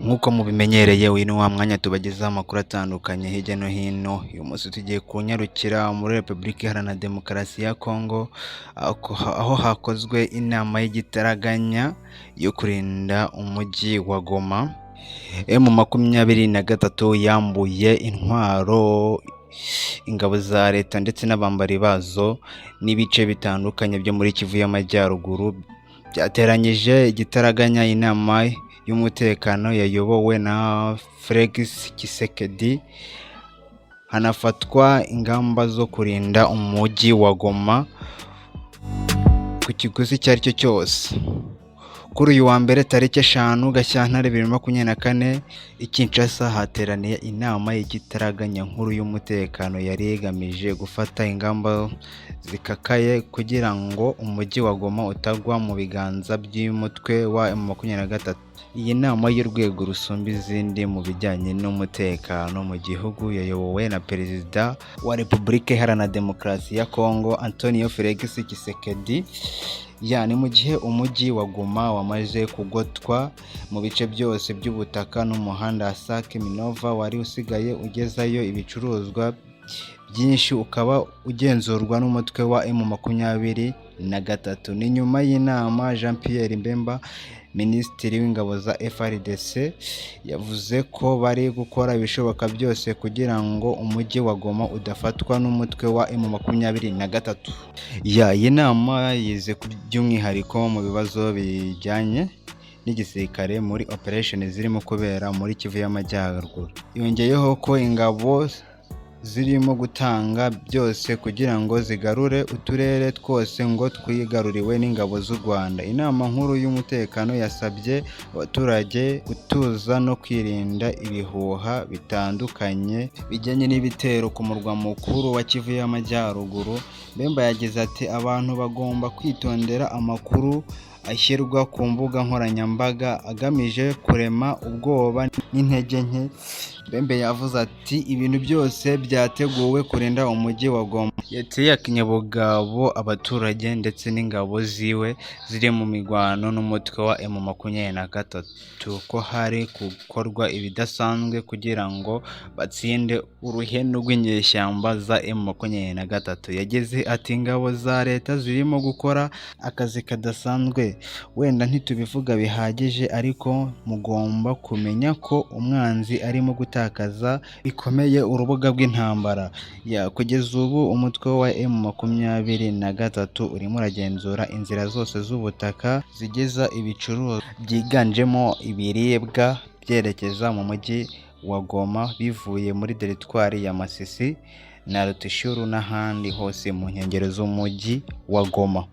Nk'uko mubimenyereye uyu ni wa mwanya tubagezaho amakuru atandukanye hirya no hino. Uyu munsi tugiye kunyarukira muri Repubulika Iharanira Demokarasi ya Congo, aho hakozwe inama y'igitaraganya yo kurinda umujyi wa Goma. M23 yambuye intwaro ingabo za leta ndetse n'abambari bazo n'ibice bitandukanye byo muri Kivu y'Amajyaruguru. Byateranyije igitaraganya inama y'umutekano yayobowe na Felix Tshisekedi, hanafatwa ingamba zo kurinda umujyi wa Goma ku kiguzi icyo ari cyo cyose. Kuri uyu wa mbere tariki 5 Gashyantare 2024 i Kinshasa hateraniye inama y'igitaraganya nkuru y'umutekano yari igamije gufata ingamba zikakaye kugira ngo umujyi wa Goma utagwa mu biganza by'umutwe wa M23. Iyi nama y'urwego rusumba izindi mu bijyanye n'umutekano mu gihugu yayobowe na Perezida wa Repubulika Iharanira Demokarasi ya Congo Antonio Felix Tshisekedi. Ni mu gihe umujyi wa Goma wamaze kugotwa mu bice byose by'ubutaka n'umuhanda wa Sake Minova wari usigaye ugezayo ibicuruzwa byinshi, ukaba ugenzurwa n'umutwe wa M23. Ni nyuma y'inama Jean Pierre Mbemba, Minisitiri w'ingabo za FARDC, yavuze ko bari gukora ibishoboka byose kugira ngo umujyi wa Goma udafatwa n'umutwe wa M23. Iyi nama yize by'umwihariko mu bibazo bijyanye n'igisirikare muri operation zirimo kubera muri Kivu y'Amajyaruguru. Yongeyeho ko ingabo zirimo gutanga byose kugira ngo zigarure uturere twose ngo twigaruriwe n'ingabo z'u Rwanda. Inama nkuru y'umutekano yasabye abaturage gutuza no kwirinda ibihuha bitandukanye bijyanye n'ibitero ku murwa mukuru wa Kivu y'Amajyaruguru. Mbemba yagize ati abantu bagomba kwitondera amakuru ashyirwa ku mbuga nkoranyambaga agamije kurema ubwoba n'intege nke. Mbembe yavuze ati ibintu byose byateguwe kurinda umujyi wa Goma. Yateye akinyabugabo abaturage ndetse n'ingabo ziwe ziri mu migwano n'umutwe wa M23 ko hari gukorwa ibidasanzwe kugira ngo batsinde uruhenu rw'inyeshyamba za M23. Yagize ati ingabo za leta zirimo gukora akazi kadasanzwe, wenda ntitubivuga bihagije, ariko mugomba kumenya ko umwanzi arimo gutakaza bikomeye urubuga rw'intambara. Kugeza ubu umutwe wa M23 urimo uragenzura inzira zose z'ubutaka zigeza ibicuruzwa byiganjemo ibiribwa byerekeza mu mujyi wa Goma bivuye muri teritwari ya Masisi na Rutshuru n'ahandi hose mu nkengero z'umujyi wa Goma.